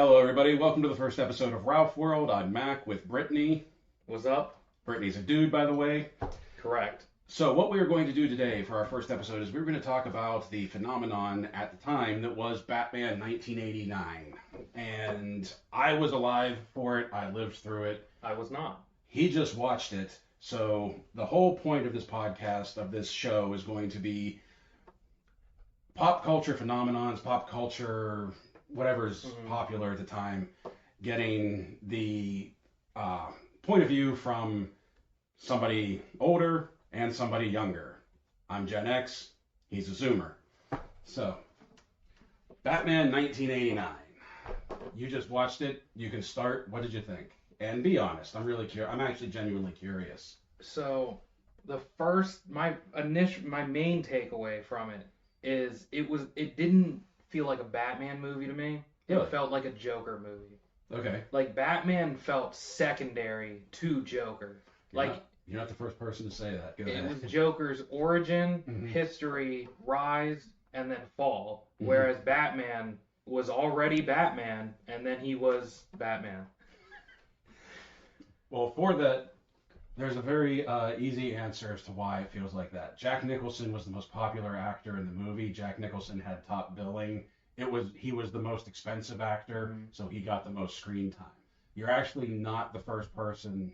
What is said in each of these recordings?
Hello, everybody. Welcome to the first episode of Ralph World. I'm Mac with Brittany. What's up? Brittany's a dude, by the way. Correct. So, what we are going to do today for our first episode is we're going to talk about the phenomenon at the time that was Batman 1989. And I was alive for it. I lived through it. I was not. He just watched it. So, the whole point of this podcast, of this show, is going to be pop culture phenomenons, pop culture, whatever's popular at the time, getting the point of view from somebody older and somebody younger. I'm Gen X, he's a Zoomer. So, Batman 1989. You just watched it, you can start. What did you think? And be honest, I'm really curious. I'm actually genuinely curious. So, my main takeaway from it is it didn't feel like a Batman movie to me. Really? It felt like a Joker movie. Okay. Like Batman felt secondary to Joker. You're not the first person to say that. Go It ahead. was Joker's origin, Mhm. history, rise, and then fall. Whereas Batman was already Batman, and then he was Batman. Well, for that, there's a very easy answer as to why it feels like that. Jack Nicholson was the most popular actor in the movie. Jack Nicholson had top billing. He was the most expensive actor, so he got the most screen time. You're actually not the first person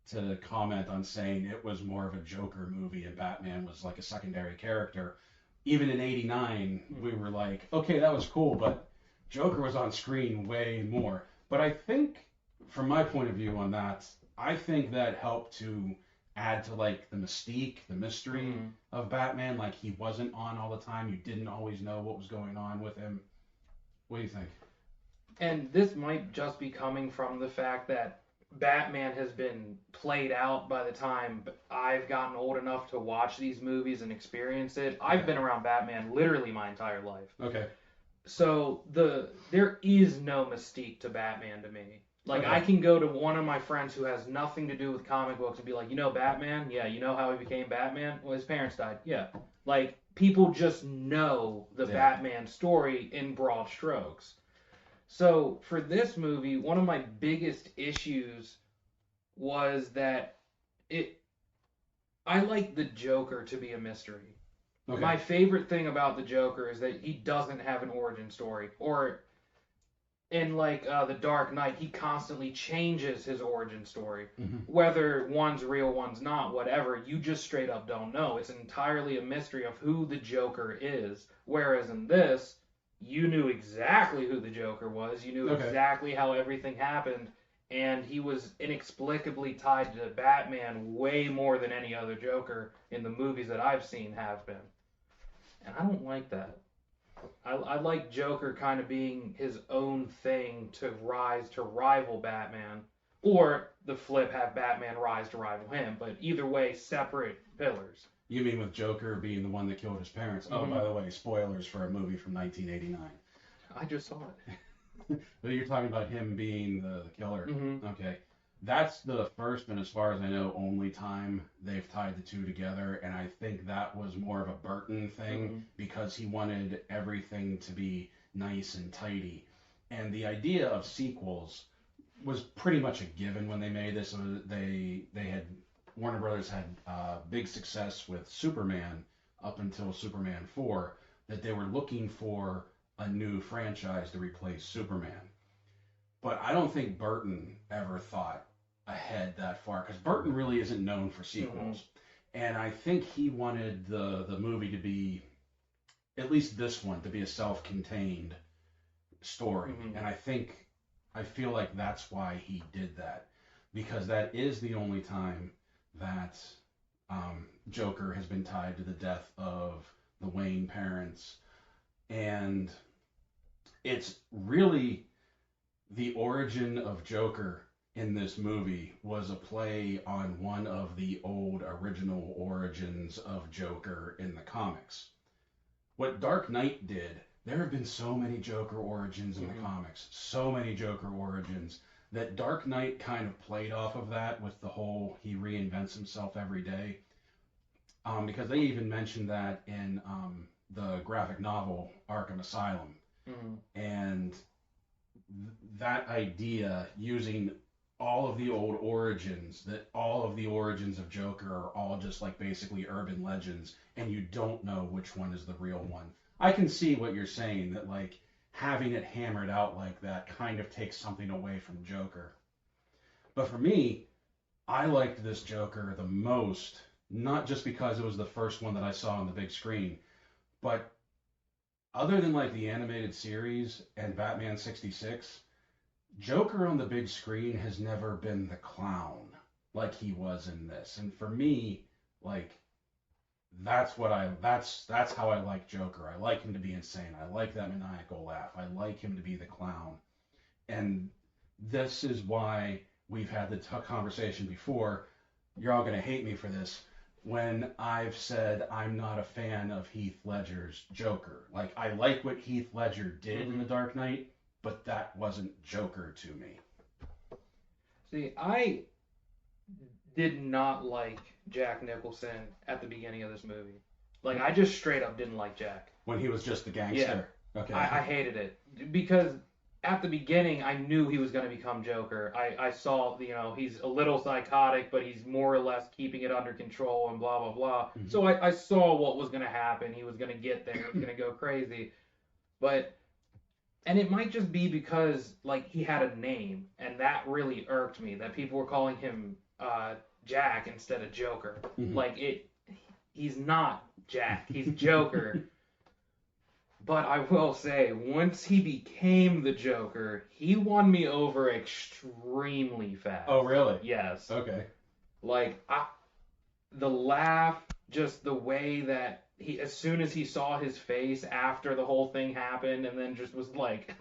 to comment on saying it was more of a Joker movie and Batman was like a secondary character. Even in '89, we were like, okay, that was cool, but Joker was on screen way more. But I think, from my point of view on that, I think that helped to add to like the mystique, the mystery of Batman. Like he wasn't on all the time. You didn't always know what was going on with him. What do you think? And this might just be coming from the fact that Batman has been played out by the time I've gotten old enough to watch these movies and experience it. I've been around Batman literally my entire life. Okay. So there is no mystique to Batman to me. Like Okay. I can go to one of my friends who has nothing to do with comic books and be like, you know Batman? Yeah, you know how he became Batman? Well, his parents died. Yeah. Like people just know the Batman story in broad strokes. So for this movie, one of my biggest issues was that it I like the Joker to be a mystery. Okay. My favorite thing about the Joker is that he doesn't have an origin story. Or in The Dark Knight, he constantly changes his origin story. Whether one's real, one's not, whatever, you just straight up don't know. It's entirely a mystery of who the Joker is. Whereas in this, you knew exactly who the Joker was. You knew exactly how everything happened. And he was inexplicably tied to Batman way more than any other Joker in the movies that I've seen have been. And I don't like that. I like Joker kind of being his own thing to rise to rival Batman. Or the flip, have Batman rise to rival him. But either way, separate pillars. You mean with Joker being the one that killed his parents? Oh, by the way, spoilers for a movie from 1989. I just saw it. But you're talking about him being the killer. Mm-hmm. Okay. That's the first and, as far as I know, only time they've tied the two together. And I think that was more of a Burton thing because he wanted everything to be nice and tidy. And the idea of sequels was pretty much a given when they made this. So they had Warner Brothers had big success with Superman up until Superman 4, that they were looking for a new franchise to replace Superman. But I don't think Burton ever thought ahead that far, because Burton really isn't known for sequels. And I think he wanted the movie to be, at least this one, to be a self-contained story. And I feel like that's why he did that, because that is the only time that Joker has been tied to the death of the Wayne parents. And it's really the origin of Joker in this movie was a play on one of the old original origins of Joker in the comics. What Dark Knight did, there have been so many Joker origins in the comics, so many Joker origins, that Dark Knight kind of played off of that with the whole he reinvents himself every day. Because they even mentioned that in the graphic novel Arkham Asylum. And that idea using all of the old origins, that all of the origins of Joker are all just like basically urban legends, and you don't know which one is the real one. I can see what you're saying, that like having it hammered out like that kind of takes something away from Joker. But for me, I liked this Joker the most, not just because it was the first one that I saw on the big screen, but other than like the animated series and Batman 66, Joker on the big screen has never been the clown like he was in this. And for me, like that's how I like Joker. I like him to be insane. I like that maniacal laugh. I like him to be the clown. And this is why we've had the conversation before. You're all going to hate me for this. When I've said I'm not a fan of Heath Ledger's Joker. Like, I like what Heath Ledger did in The Dark Knight, but that wasn't Joker to me. See, I did not like Jack Nicholson at the beginning of this movie. Like, I just straight up didn't like Jack. When he was just the gangster? Yeah. Okay. I hated it. Because at the beginning, I knew he was going to become Joker. I saw, he's a little psychotic, but he's more or less keeping it under control and blah, blah, blah. Mm-hmm. So I saw what was going to happen. He was going to get there. He was going to go crazy. And it might just be because, like, he had a name, and that really irked me, that people were calling him Jack instead of Joker. Mm-hmm. Like, he's not Jack. He's Joker. But I will say, once he became the Joker, he won me over extremely fast. Oh, really? Yes. Okay. Like, the laugh, just the way that as soon as he saw his face after the whole thing happened, and then just was like,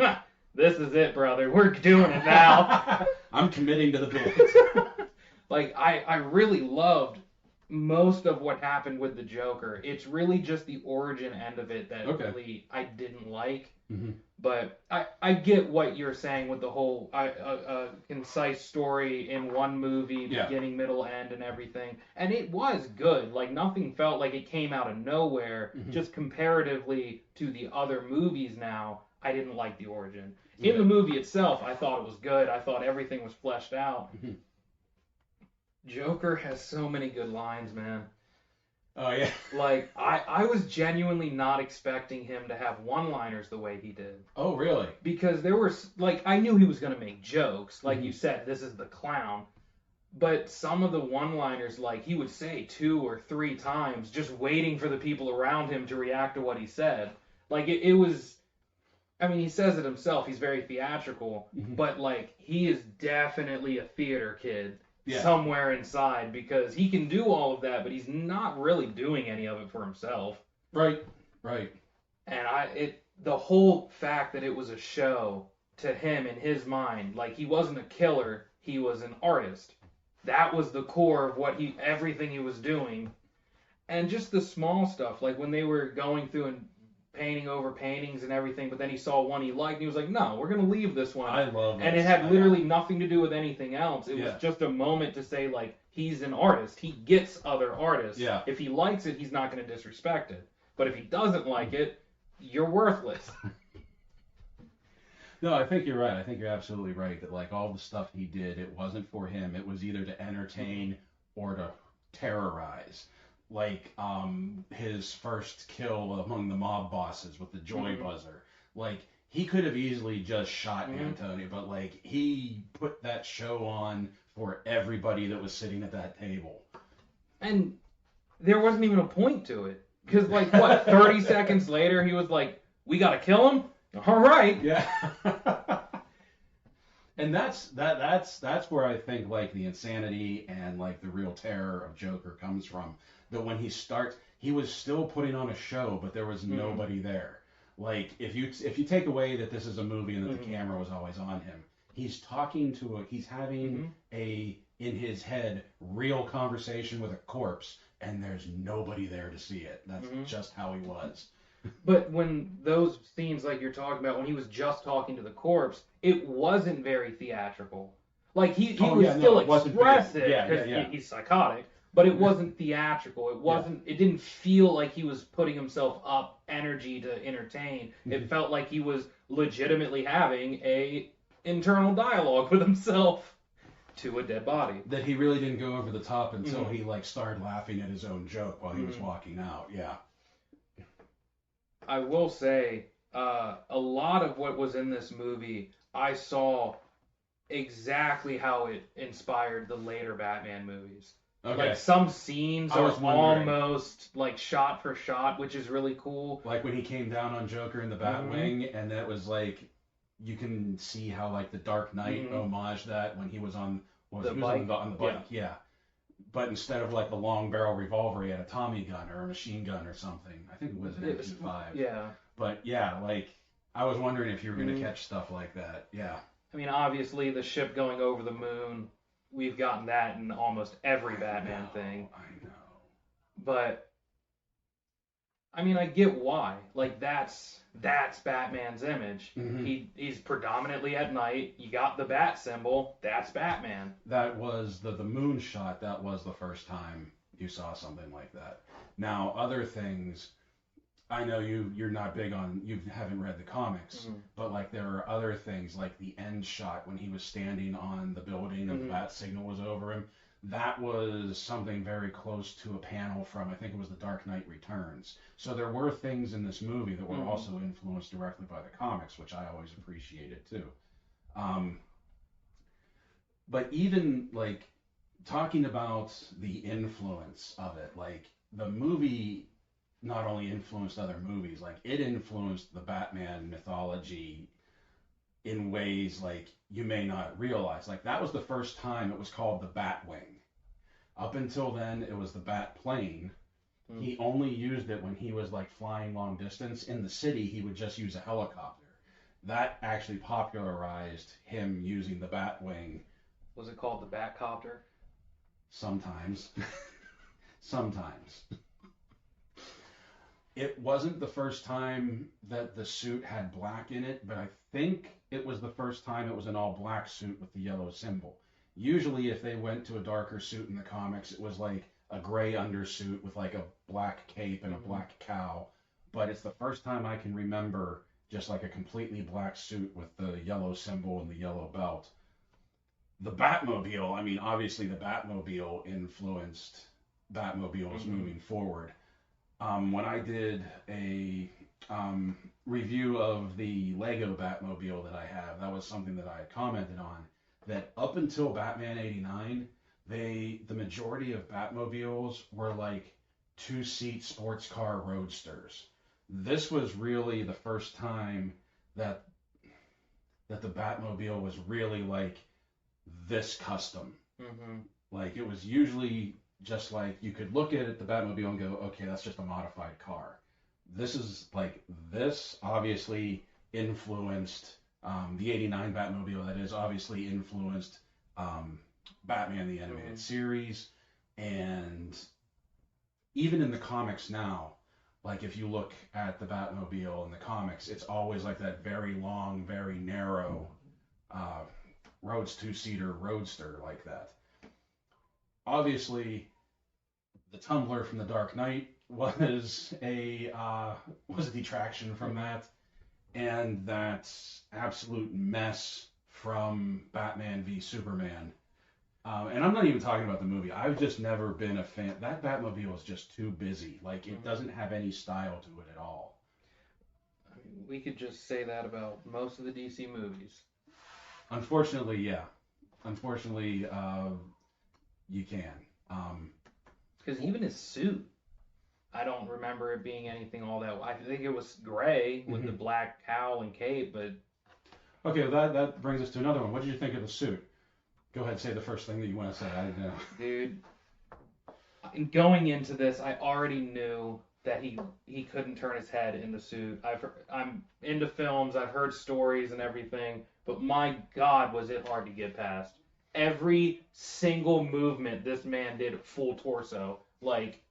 this is it, brother. We're doing it now. I'm committing to the bit. Like, I really loved most of what happened with the Joker. It's really just the origin end of it that really I didn't like. Mm-hmm. But I get what you're saying with the whole concise story in one movie, beginning, middle, end, and everything. And it was good. Like, nothing felt like it came out of nowhere. Mm-hmm. Just comparatively to the other movies now, I didn't like the origin. Okay. In the movie itself, I thought it was good. I thought everything was fleshed out. Mm-hmm. Joker has so many good lines, man. Oh, yeah. Like, I was genuinely not expecting him to have one-liners the way he did. Oh, really? Because there were, like, I knew he was going to make jokes. Like you said, this is the clown. But some of the one-liners, like, he would say 2 or 3 times, just waiting for the people around him to react to what he said. Like, it was, I mean, he says it himself, he's very theatrical, but, like, he is definitely a theater kid. Yeah. Somewhere inside, because he can do all of that, but he's not really doing any of it for himself. Right. And the whole fact that it was a show to him in his mind, like, he wasn't a killer, he was an artist. That was the core of everything he was doing. And just the small stuff, like when they were going through and painting over paintings and everything, but then he saw one he liked and he was like, no, we're going to leave this one. I love it. And it had literally nothing to do with anything else. It was just a moment to say, like, he's an artist. He gets other artists. Yeah. If he likes it, he's not going to disrespect it. But if he doesn't like it, you're worthless. No, I think you're right. I think you're absolutely right that, like, all the stuff he did, it wasn't for him. It was either to entertain or to terrorize. Like, his first kill among the mob bosses with the joy buzzer. Like, he could have easily just shot Antonio, but, like, he put that show on for everybody that was sitting at that table. And there wasn't even a point to it. Because, like, 30 seconds later, he was like, we gotta kill him? All right. Yeah. And that's where I think, like, the insanity and, like, the real terror of Joker comes from. That when he starts, he was still putting on a show, but there was nobody there. Like, if you take away that this is a movie and that the camera was always on him, he's having in his head, real conversation with a corpse, and there's nobody there to see it. That's just how he was. But when those scenes, like you're talking about, when he was just talking to the corpse, it wasn't very theatrical. Like, he was still expressive, because he's psychotic. But it wasn't theatrical. It wasn't. It didn't feel like he was putting himself up energy to entertain. It felt like he was legitimately having a internal dialogue with himself to a dead body. That he really didn't go over the top until he like started laughing at his own joke while he was walking out. Yeah. I will say, a lot of what was in this movie, I saw exactly how it inspired the later Batman movies. Okay. Like some scenes are almost like shot for shot, which is really cool. Like when he came down on Joker in the Batwing, and that was like, you can see how like the Dark Knight homaged that when he was on the bike. On the bike, yeah. But instead of like the long barrel revolver, he had a Tommy gun or a machine gun or something. I think it was an MP5. Yeah. But yeah, like I was wondering if you were gonna catch stuff like that. Yeah. I mean, obviously the ship going over the moon, we've gotten that in almost every Batman thing. I know. But I mean, I get why. Like that's Batman's image. He's predominantly at night. You got the bat symbol. That's Batman. That was the moon shot. That was the first time you saw something like that. Now, other things, I know you're not big on, you haven't read the comics, but like there are other things like the end shot when he was standing on the building and the bat signal was over him. That was something very close to a panel from, I think it was The Dark Knight Returns. So there were things in this movie that were also influenced directly by the comics, which I always appreciated too. But even like talking about the influence of it, like the movie not only influenced other movies, like it influenced the Batman mythology in ways like you may not realize. Like that was the first time it was called the Batwing. Up until then, it was the Bat plane. He only used it when he was like flying long distance. In the city, he would just use a helicopter. That actually popularized him using the Batwing. Was it called the Batcopter? Sometimes. Sometimes. It wasn't the first time that the suit had black in it, but I think it was the first time it was an all black suit with the yellow symbol. Usually if they went to a darker suit in the comics, it was like a gray undersuit with like a black cape and a black cowl. But it's the first time I can remember just like a completely black suit with the yellow symbol and the yellow belt. The Batmobile, I mean, obviously the Batmobile influenced Batmobiles moving forward. When I did a review of the Lego Batmobile that I have, that was something that I had commented on, that up until Batman 89, the majority of Batmobiles were like two-seat sports car roadsters. This was really the first time that the Batmobile was really like this custom. Like it was usually just like you could look at it, the Batmobile, and go, okay, that's just a modified car. This is like, this obviously influenced the 89 Batmobile, that is obviously influenced Batman the Animated Series, and even in the comics now, like if you look at the Batmobile in the comics, it's always like that very long, very narrow two-seater roadster like that. Obviously, the Tumbler from the Dark Knight was a detraction from that, and that absolute mess from Batman v Superman. And I'm not even talking about the movie. I've just never been a fan. That Batmobile is just too busy. Like, it doesn't have any style to it at all. I mean, we could just say that about most of the DC movies. Unfortunately, yeah. Unfortunately, you can. Because even his suit, I don't remember it being anything all that. I think it was gray with the black cowl and cape, but... Okay, that brings us to another one. What did you think of the suit? Go ahead, say the first thing that you want to say. I didn't know. Dude, going into this, I already knew that he couldn't turn his head in the suit. I'm into films, I've heard stories and everything, but my God, was it hard to get past. Every single movement this man did full torso. Like,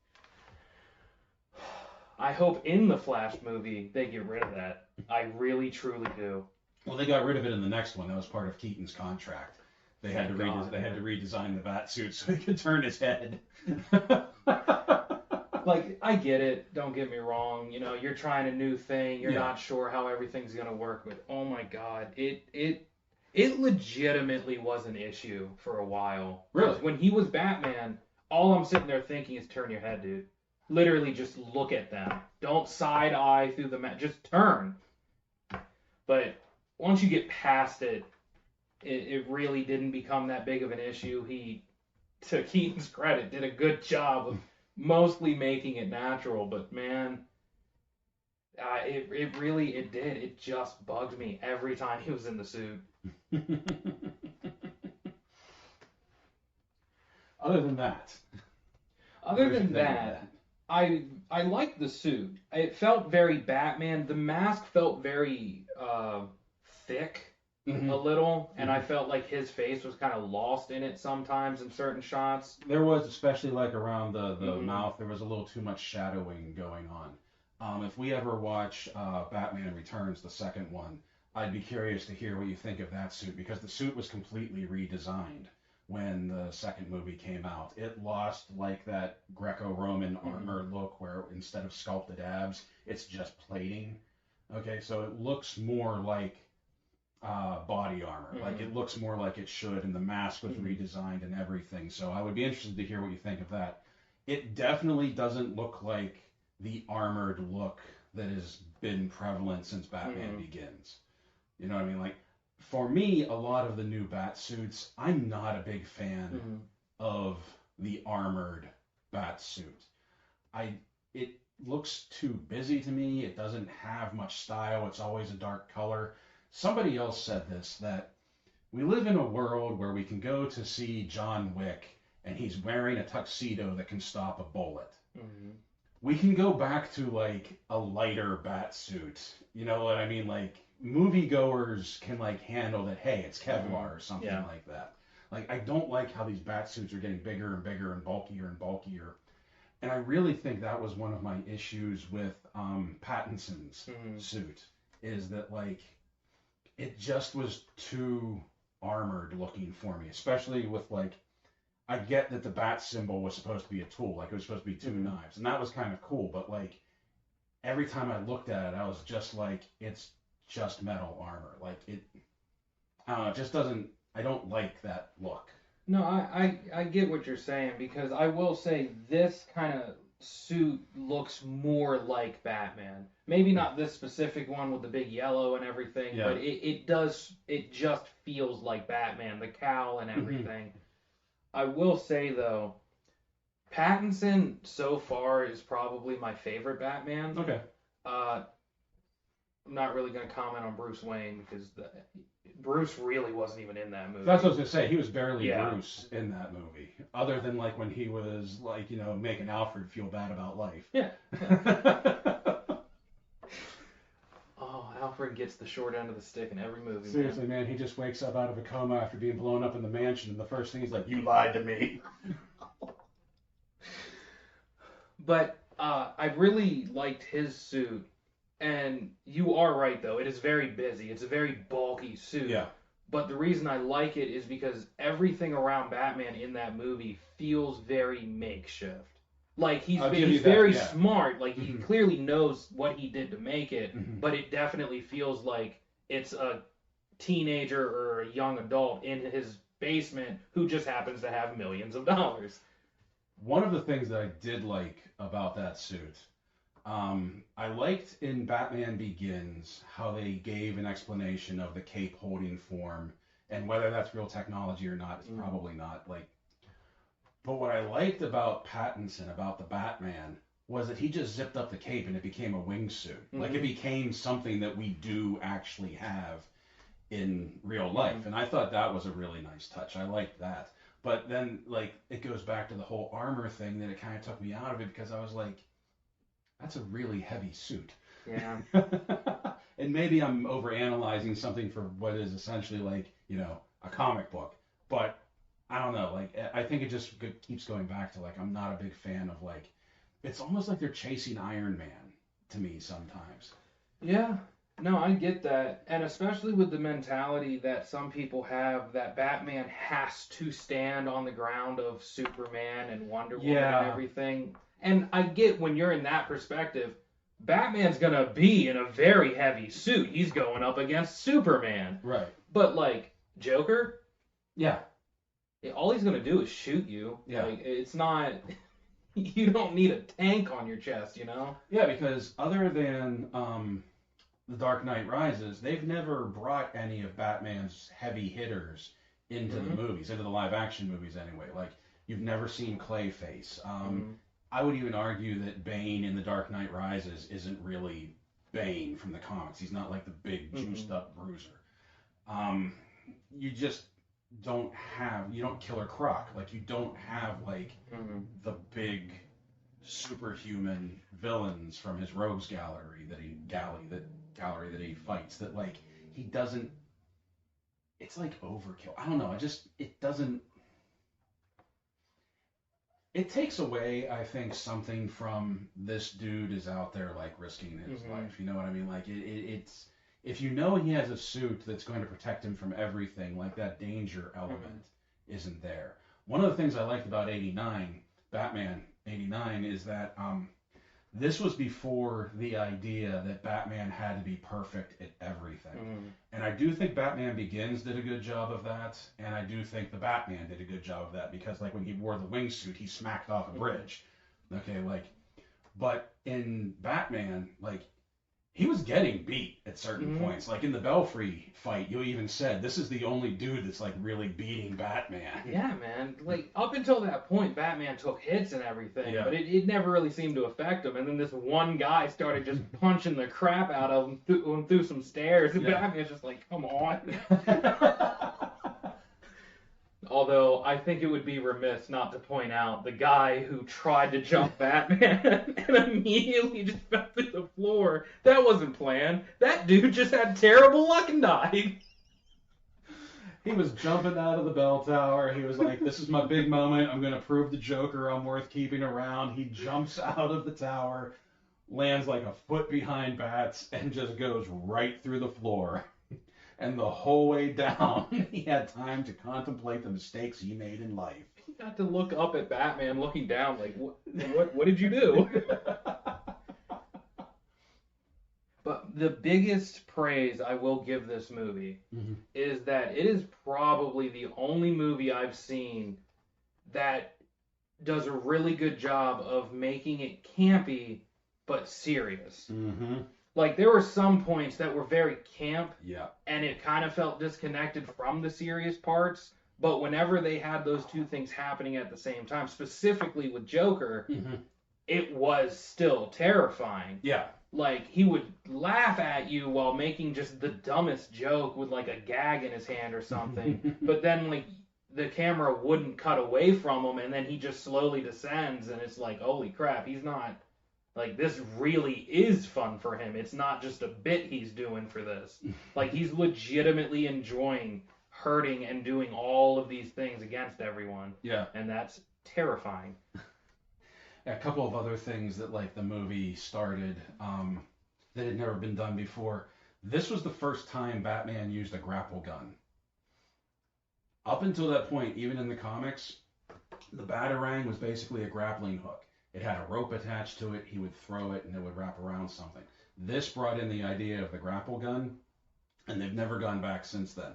I hope in the Flash movie they get rid of that. I really, truly do. Well, they got rid of it in the next one. That was part of Keaton's contract. They had to redesign the bat suit so he could turn his head. Like, I get it. Don't get me wrong. You know, you're trying a new thing. You're not sure how everything's gonna work. But oh my God, it It legitimately was an issue for a while. Really? When he was Batman, all I'm sitting there thinking is turn your head, dude. Literally just look at them. Don't side eye through the just turn. But once you get past it, it really didn't become that big of an issue. He, to Keaton's credit, did a good job of mostly making it natural. But man, it really did. It just bugged me every time he was in the suit. Other than that, I liked the suit. It felt very Batman. The mask felt very thick a little, and I felt like his face was kind of lost in it sometimes in certain shots. There was, especially like around the mouth, there was a little too much shadowing going on. If we ever watch Batman Returns, the second one, I'd be curious to hear what you think of that suit, because the suit was completely redesigned when the second movie came out. It lost like that Greco-Roman armor look where instead of sculpted abs, it's just plating. Okay, so it looks more like body armor. Like it looks more like it should, and the mask was redesigned and everything. So I would be interested to hear what you think of that. It definitely doesn't look like the armored look that has been prevalent since Batman Begins. You know what I mean? Like, for me, a lot of the new bat suits, I'm not a big fan of the armored bat suit. It looks too busy to me. It doesn't have much style. It's always a dark color. Somebody else said this, that we live in a world where we can go to see John Wick and he's wearing a tuxedo that can stop a bullet. We can go back to like a lighter bat suit. You know what I mean? Like, moviegoers can like handle that, hey, it's Kevlar or something like that. Like, I don't like how these bat suits are getting bigger and bigger and bulkier. And I really think that was one of my issues with Pattinson's suit, is that like it just was too armored looking for me, especially with like, I get that the bat symbol was supposed to be a tool, like it was supposed to be two knives, and that was kind of cool, but like every time I looked at it, I was just like, it's just metal armor. Like it, I don't know, it just doesn't, I don't like that look. No, I get what you're saying, because I will say this kind of suit looks more like Batman. Maybe not this specific one with the big yellow and everything, but it just feels like Batman, the cowl and everything. I will say, though, Pattinson so far is probably my favorite Batman. Okay. I'm not really going to comment on Bruce Wayne, because Bruce really wasn't even in that movie. That's what I was going to say. He was barely Bruce in that movie, other than like when he was like, you know, making Alfred feel bad about life. Yeah. Oh, Alfred gets the short end of the stick in every movie. Seriously, man, he just wakes up out of a coma after being blown up in the mansion, and the first thing he's like, "You lied to me." But I really liked his suit, and you are right though. It is very busy. It's a very bulky suit. Yeah. But the reason I like it is because everything around Batman in that movie feels very makeshift. Like he's very smart. Like he clearly knows what he did to make it, but it definitely feels like it's a teenager or a young adult in his basement who just happens to have millions of dollars. One of the things that I did like about that suit, I liked in Batman Begins how they gave an explanation of the cape holding form, and whether that's real technology or not, it's probably not. Like, but what I liked about Pattinson, about the Batman, was that he just zipped up the cape and it became a wingsuit. Like, it became something that we do actually have in real life. And I thought that was a really nice touch. I liked that. But then, like, it goes back to the whole armor thing that it kind of took me out of it, because I was like, that's a really heavy suit. Yeah. And maybe I'm overanalyzing something for what is essentially like, you know, a comic book. But I don't know, like, I think it just keeps going back to, like, I'm not a big fan of, like, it's almost like they're chasing Iron Man to me sometimes. Yeah, no, I get that. And especially with the mentality that some people have that Batman has to stand on the ground of Superman and Wonder Woman and everything. And I get when you're in that perspective, Batman's gonna be in a very heavy suit. He's going up against Superman. Right. But, like, Joker, Yeah. all he's gonna do is shoot you. Yeah. Like it's not. You don't need a tank on your chest, you know. Yeah, because other than The Dark Knight Rises, they've never brought any of Batman's heavy hitters into the movies, into the live action movies anyway. Like, you've never seen Clayface. I would even argue that Bane in The Dark Knight Rises isn't really Bane from the comics. He's not like the big juiced up bruiser. You just you don't Killer Croc. Like, you don't have like the big superhuman villains from his rogues gallery that he fights, that like he doesn't, it's like overkill. I don't know, it takes away, I think, something from this dude is out there like risking his life, you know what I mean? Like it's, if you know he has a suit that's going to protect him from everything, like that danger element isn't there. One of the things I liked about Batman 89, is that this was before the idea that Batman had to be perfect at everything. And I do think Batman Begins did a good job of that, and I do think the Batman did a good job of that, because like when he wore the wingsuit, he smacked off a bridge. Okay, like, but in Batman, like, he was getting beat at certain points. Like in the Belfry fight, you even said, this is the only dude that's like really beating Batman. Yeah, man. Like up until that point, Batman took hits and everything, but it never really seemed to affect him. And then this one guy started just punching the crap out of him through some stairs. And Batman's just like, come on. Although I think it would be remiss not to point out the guy who tried to jump Batman and immediately just fell through the floor. That wasn't planned. That dude just had terrible luck and died. He was jumping out of the bell tower. He was like, this is my big moment. I'm going to prove the Joker I'm worth keeping around. He jumps out of the tower, lands like a foot behind Bats, and just goes right through the floor. And the whole way down, he had time to contemplate the mistakes he made in life. He got to look up at Batman, looking down, like, what did you do? But the biggest praise I will give this movie is that it is probably the only movie I've seen that does a really good job of making it campy but serious. Like, there were some points that were very camp, and it kind of felt disconnected from the serious parts, but whenever they had those two things happening at the same time, specifically with Joker, it was still terrifying. Yeah. Like, he would laugh at you while making just the dumbest joke with, like, a gag in his hand or something, but then, like, the camera wouldn't cut away from him, and then he just slowly descends, and it's like, holy crap, he's not... Like, this really is fun for him. It's not just a bit he's doing for this. Like, he's legitimately enjoying hurting and doing all of these things against everyone. Yeah. And that's terrifying. A couple of other things that, like, the movie started that had never been done before. This was the first time Batman used a grapple gun. Up until that point, even in the comics, the Batarang was basically a grappling hook. It had a rope attached to it. He would throw it, and it would wrap around something. This brought in the idea of the grapple gun, and they've never gone back since then.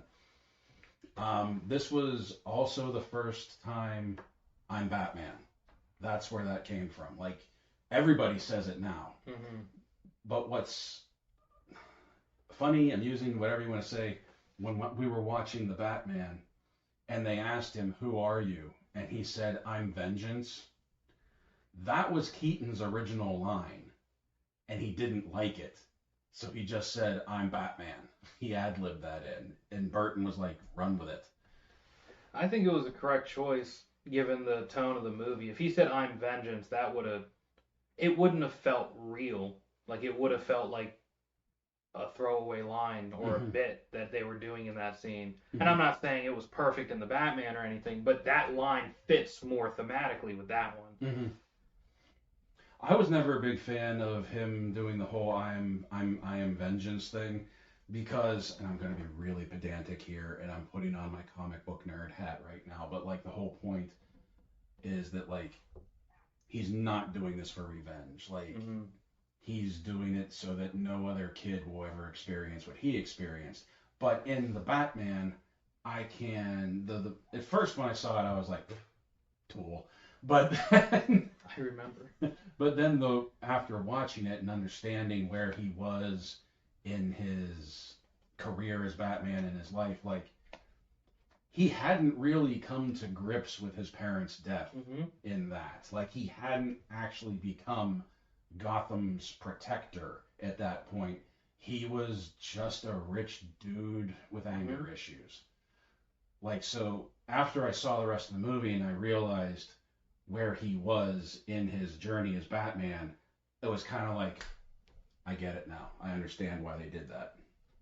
This was also the first time I'm Batman. That's where that came from. Like, everybody says it now. But what's funny, amusing, whatever you want to say, when we were watching The Batman, and they asked him, "Who are you?" and he said, "I'm Vengeance." That was Keaton's original line, and he didn't like it. So he just said, "I'm Batman." He ad-libbed that in, and Burton was like, "Run with it." I think it was a correct choice, given the tone of the movie. If he said, "I'm Vengeance," it wouldn't have felt real. Like, it would have felt like a throwaway line or a bit that they were doing in that scene. And I'm not saying it was perfect in the Batman or anything, but that line fits more thematically with that one. I was never a big fan of him doing the whole I am vengeance thing, because, and I'm going to be really pedantic here, and I'm putting on my comic book nerd hat right now, but like the whole point is that like he's not doing this for revenge. Like he's doing it so that no other kid will ever experience what he experienced. But in the Batman, I can the at first when I saw it I was like Tool, but then, I remember. but then after watching it and understanding where he was in his career as Batman in his life, like he hadn't really come to grips with his parents' death in that. Like he hadn't actually become Gotham's protector at that point. He was just a rich dude with anger issues. Like so after I saw the rest of the movie and I realized where he was in his journey as Batman, it was kind of like I get it now. I understand why they did that.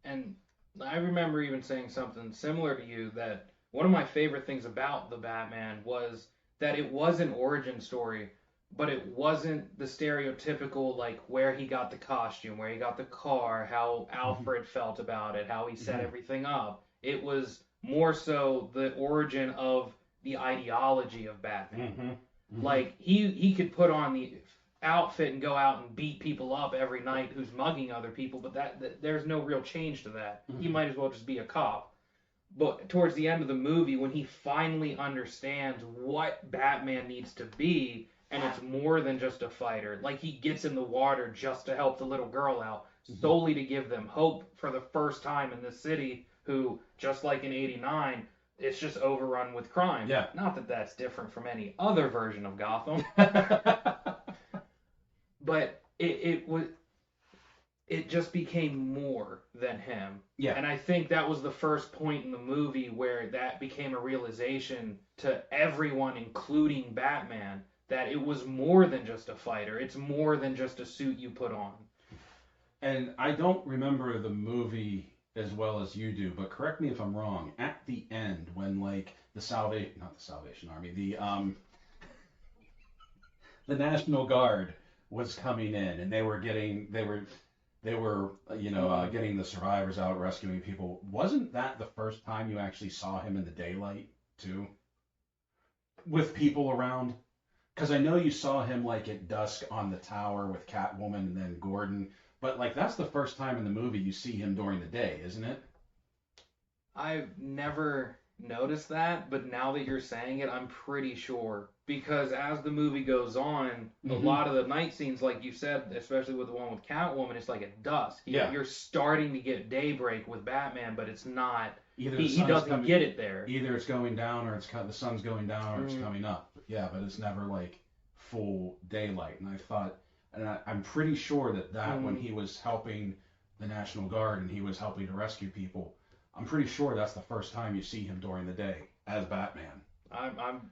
And I remember even saying something similar to you, that one of my favorite things about the Batman was that it was an origin story, but it wasn't the stereotypical, like where he got the costume, where he got the car, how Alfred felt about it, how he set everything up. It was more so the origin of the ideology of Batman. Like he could put on the outfit and go out and beat people up every night who's mugging other people, but that there's no real change to that. He might as well just be a cop. But towards the end of the movie, when he finally understands what Batman needs to be, and it's more than just a fighter, like he gets in the water just to help the little girl out, solely to give them hope for the first time in this city, who, just like in 89, it's just overrun with crime. Yeah. Not that that's different from any other version of Gotham. But it just became more than him. Yeah. And I think that was the first point in the movie where that became a realization to everyone, including Batman, that it was more than just a fighter. It's more than just a suit you put on. And I don't remember the movie as well as you do, but correct me if I'm wrong. At the end, when like the Salvation Army, the National Guard was coming in, and they were getting the survivors out rescuing people. Wasn't that the first time you actually saw him in the daylight too, with people around? Because I know you saw him like at dusk on the tower with Catwoman and then Gordon, but like that's the first time in the movie you see him during the day, isn't it? I've never noticed that, but now that you're saying it, I'm pretty sure. Because as the movie goes on, a lot of the night scenes, like you said, especially with the one with Catwoman, it's like at dusk. You're starting to get daybreak with Batman, but it's not. He doesn't get it there. Either it's going down, or the sun's going down, or it's coming up. Yeah, but it's never like full daylight. And I thought, I'm pretty sure that when he was helping the National Guard and he was helping to rescue people, I'm pretty sure that's the first time you see him during the day as Batman. I'm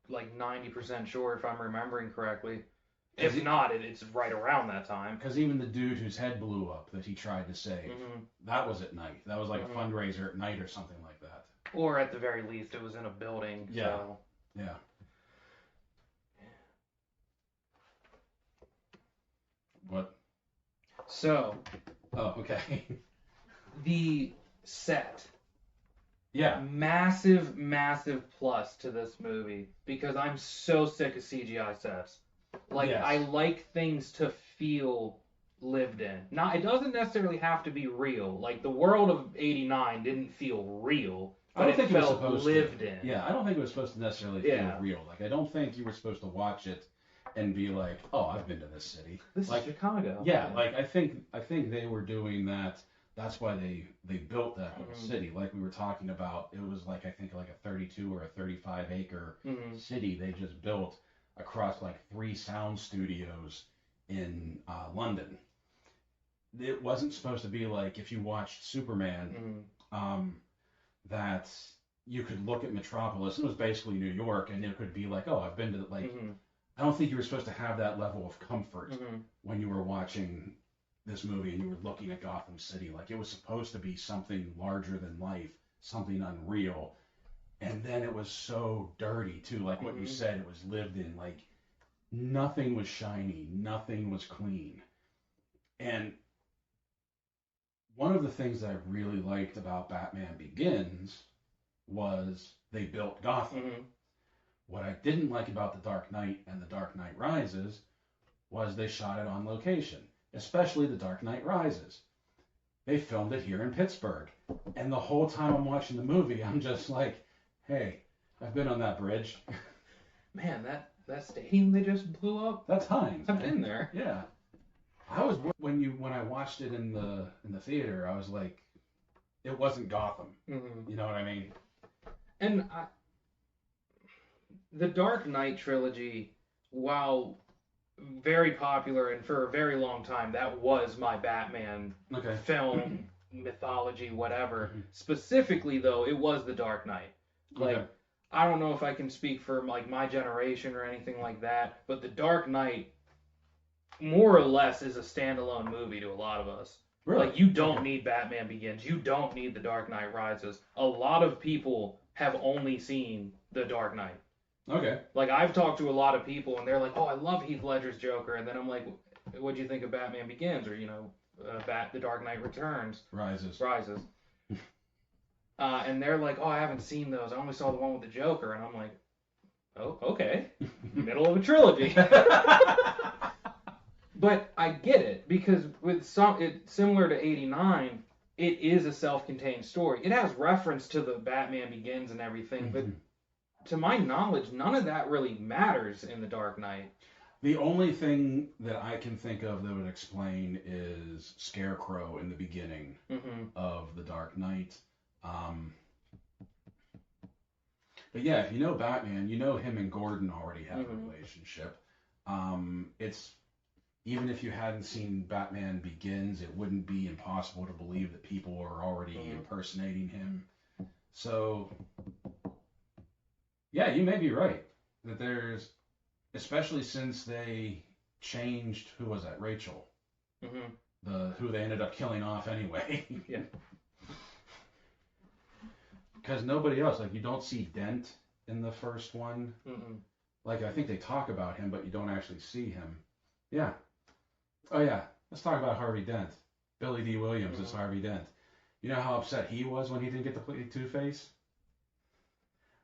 like 90% sure if I'm remembering correctly. If not, it's right around that time. Because even the dude whose head blew up that he tried to save, that was at night. That was like a fundraiser at night or something like that. Or at the very least, it was in a building. Yeah. So. Yeah. What? So. Oh, okay. The set. Yeah. Massive, massive plus to this movie, because I'm so sick of CGI sets. Like, yes. I like things to feel lived in. Now, it doesn't necessarily have to be real. Like, the world of 89 didn't feel real, but it felt lived in. Yeah, I don't think it was supposed to necessarily feel real. Like, I don't think you were supposed to watch it and be like, oh, I've been to this city. This is Chicago. Yeah, like, I think they were doing that. That's why they built that whole city. Like we were talking about, it was like, I think like a 32 or a 35 acre city they just built across like 3 sound studios in London. It wasn't supposed to be like, if you watched Superman, that you could look at Metropolis, and it was basically New York, and it could be like, oh, I've been to, like, I don't think you were supposed to have that level of comfort when you were watching this movie and you were looking at Gotham City. Like, it was supposed to be something larger than life, something unreal. And then it was so dirty too, like what you said, it was lived in. Like, nothing was shiny, nothing was clean. And one of the things that I really liked about Batman Begins was they built Gotham. What I didn't like about The Dark Knight and The Dark Knight Rises was they shot it on location. Especially The Dark Knight Rises. they filmed it here in Pittsburgh. And the whole time I'm watching the movie, I'm just like, hey, I've been on that bridge. Man, that stadium they just blew up. That's Heinz. I've been there. Yeah. I was when I watched it in the theater, I was like, it wasn't Gotham. Mm-hmm. You know what I mean? And the Dark Knight trilogy, while very popular and for a very long time, that was my Batman film, mythology, whatever. Specifically, though, it was the Dark Knight. Like, I don't know if I can speak for like my generation or anything like that, but the Dark Knight, more or less, is a standalone movie to a lot of us. Really? Like, you don't need Batman Begins. You don't need The Dark Knight Rises. A lot of people have only seen The Dark Knight. Okay. Like, I've talked to a lot of people, and they're like, oh, I love Heath Ledger's Joker. And then I'm like, what'd you think of Batman Begins? Or, you know, The Dark Knight Returns. Rises. And they're like, oh, I haven't seen those. I only saw the one with the Joker. And I'm like, oh, okay. Middle of a trilogy. But I get it, because with similar to 89, it is a self-contained story. It has reference to the Batman Begins and everything, but to my knowledge, none of that really matters in The Dark Knight. The only thing that I can think of that would explain is Scarecrow in the beginning of The Dark Knight. But yeah, if you know Batman, you know him and Gordon already have a relationship. It's even if you hadn't seen Batman Begins, it wouldn't be impossible to believe that people were already impersonating him. So, yeah, you may be right. That there's, especially since they changed, who was that, Rachel? Who they ended up killing off anyway. Yeah. Because nobody else, like, you don't see Dent in the first one. Like, I think they talk about him, but you don't actually see him. Yeah. Oh, yeah. Let's talk about Harvey Dent. Billy D. Williams is Harvey Dent. You know how upset he was when he didn't get to play Two-Face?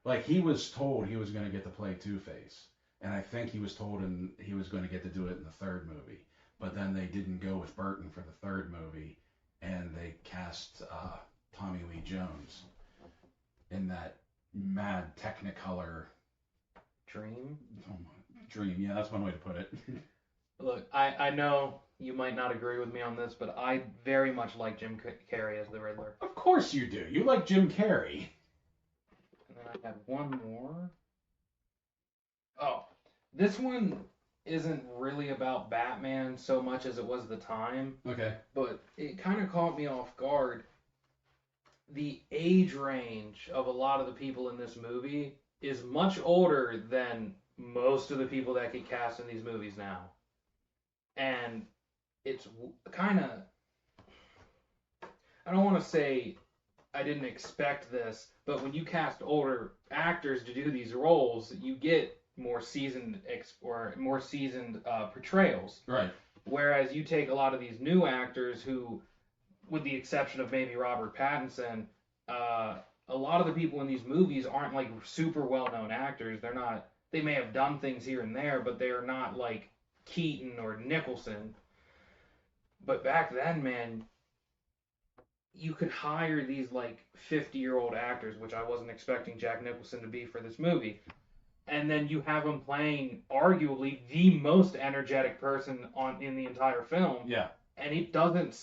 Like, he was told he was going to get to play Two-Face. And I think he was told he was going to get to do it in the third movie. But then they didn't go with Burton for the third movie. And they cast Tommy Lee Jones in that mad Technicolor Dream? Oh my, Dream, yeah, that's one way to put it. Look, I know you might not agree with me on this, but I very much like Jim Carrey as the Riddler. Of course you do. You like Jim Carrey. And then I had one more. Oh, this one isn't really about Batman so much as it was the time. Okay. But it kind of caught me off guard. The age range of a lot of the people in this movie is much older than most of the people that get cast in these movies now. And it's kind of, I don't want to say I didn't expect this, but when you cast older actors to do these roles, you get more seasoned portrayals. Right. Whereas you take a lot of these new actors who, with the exception of maybe Robert Pattinson, a lot of the people in these movies aren't like super well-known actors. They're not. They may have done things here and there, but they are not like Keaton or Nicholson. But back then, man, you could hire these like 50-year-old actors, which I wasn't expecting Jack Nicholson to be for this movie. And then you have him playing arguably the most energetic person in the entire film. Yeah. And it doesn't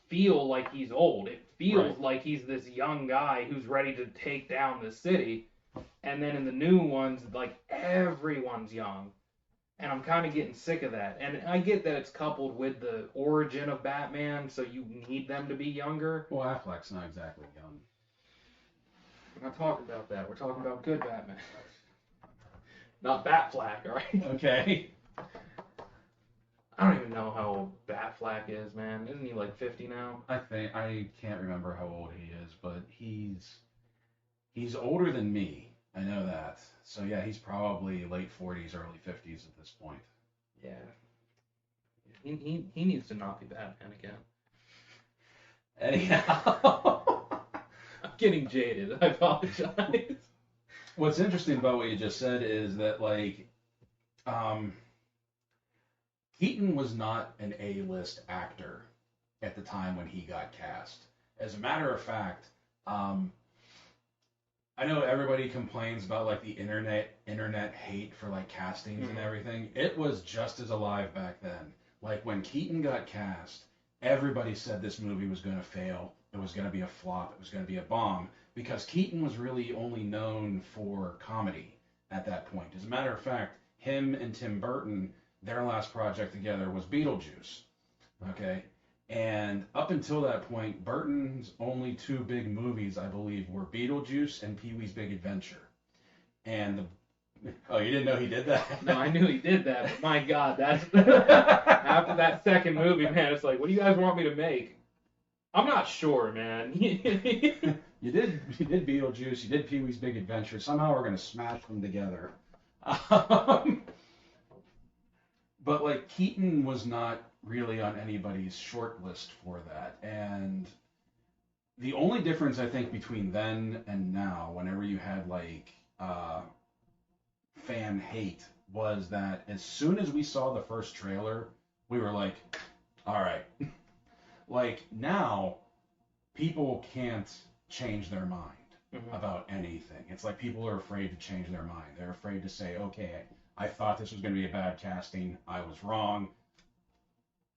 feel like he's old. It feels like he's this young guy who's ready to take down the city. And then in the new ones, like, everyone's young. And I'm kind of getting sick of that. And I get that it's coupled with the origin of Batman, so you need them to be younger. Well, Affleck's not exactly young. We're not talking about that. We're talking about good Batman. Not Batfleck, all right? Okay. I don't even know how old Batfleck is, man. Isn't he like 50 now? I can't remember how old he is, but he's older than me. I know that. So yeah, he's probably late 40s, early 50s at this point. Yeah. He needs to not be Batman again. Anyhow. I'm getting jaded. I apologize. What's interesting about what you just said is that, like, Keaton was not an A-list actor. at the time when he got cast. As a matter of fact, um, I know everybody complains about like the internet hate for like castings and everything. It was just as alive back then. Like when Keaton got cast, everybody said this movie was going to fail. It was going to be a flop. It was going to be a bomb because Keaton was really only known for comedy at that point. As a matter of fact, him and Tim Burton, their last project together was Beetlejuice. Okay. And up until that point, Burton's only two big movies, I believe, were Beetlejuice and Pee-wee's Big Adventure. And oh, you didn't know he did that? No, I knew he did that, but my God, that's after that second movie, man. It's like, what do you guys want me to make? I'm not sure, man. You did Beetlejuice, you did Pee-wee's Big Adventure. Somehow we're gonna smash them together. Um, but like Keaton was not really on anybody's short list for that. And the only difference I think between then and now, whenever you had like fan hate, was that as soon as we saw the first trailer, we were like, all right. Like now, people can't change their mind about anything. It's like people are afraid to change their mind. They're afraid to say, okay, I thought this was going to be a bad casting. I was wrong.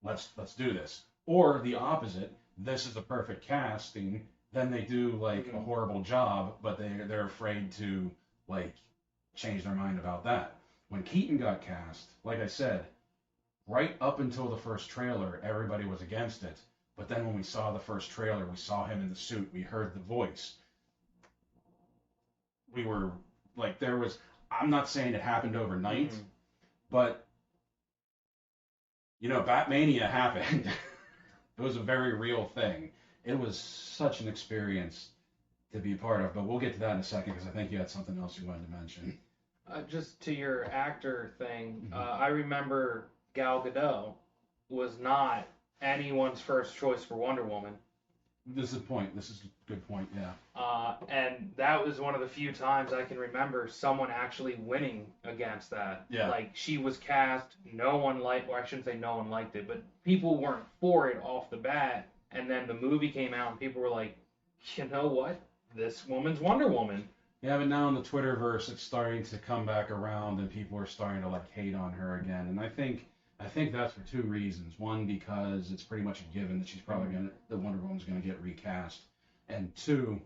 Let's do this. Or the opposite, this is a perfect casting, then they do like a horrible job, but they're afraid to like change their mind about that. When Keaton got cast, like I said, right up until the first trailer, everybody was against it. But then when we saw the first trailer, we saw him in the suit, we heard the voice. We were like, I'm not saying it happened overnight, but you know, Batmania happened. It was a very real thing. It was such an experience to be a part of, but we'll get to that in a second because I think you had something else you wanted to mention. Just to your actor thing, I remember Gal Gadot was not anyone's first choice for Wonder Woman. This is a point. This is a good point, yeah. And that was one of the few times I can remember someone actually winning against that. Yeah. Like, she was cast, no one liked, or I shouldn't say no one liked it, but people weren't for it off the bat. And then the movie came out and people were like, you know what? This woman's Wonder Woman. Yeah, but now in the Twitterverse, it's starting to come back around and people are starting to like hate on her again. And I think that's for two reasons. One, because it's pretty much a given that she's probably that Wonder Woman's gonna get recast, and two,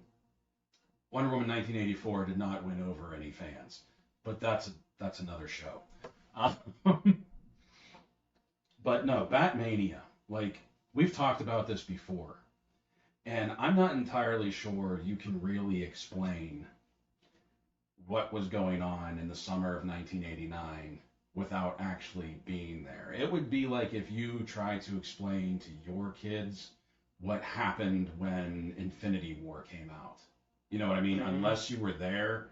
Wonder Woman 1984 did not win over any fans, but that's another show. But no, Batmania, like we've talked about this before, and I'm not entirely sure you can really explain what was going on in the summer of 1989 without actually being there. It would be like if you tried to explain to your kids what happened when Infinity War came out. You know what I mean? Unless you were there,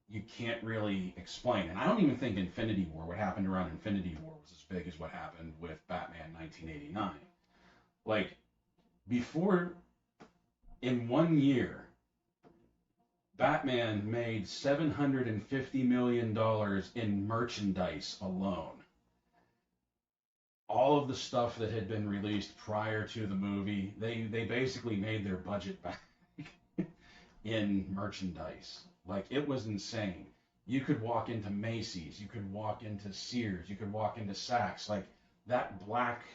you can't really explain. And I don't even think Infinity War, what happened around Infinity War, was as big as what happened with Batman 1989. Like, before, in 1 year, Batman made $750 million in merchandise alone. All of the stuff that had been released prior to the movie, they basically made their budget back in merchandise. Like, it was insane. You could walk into Macy's, you could walk into Sears, you could walk into Saks. Like, that black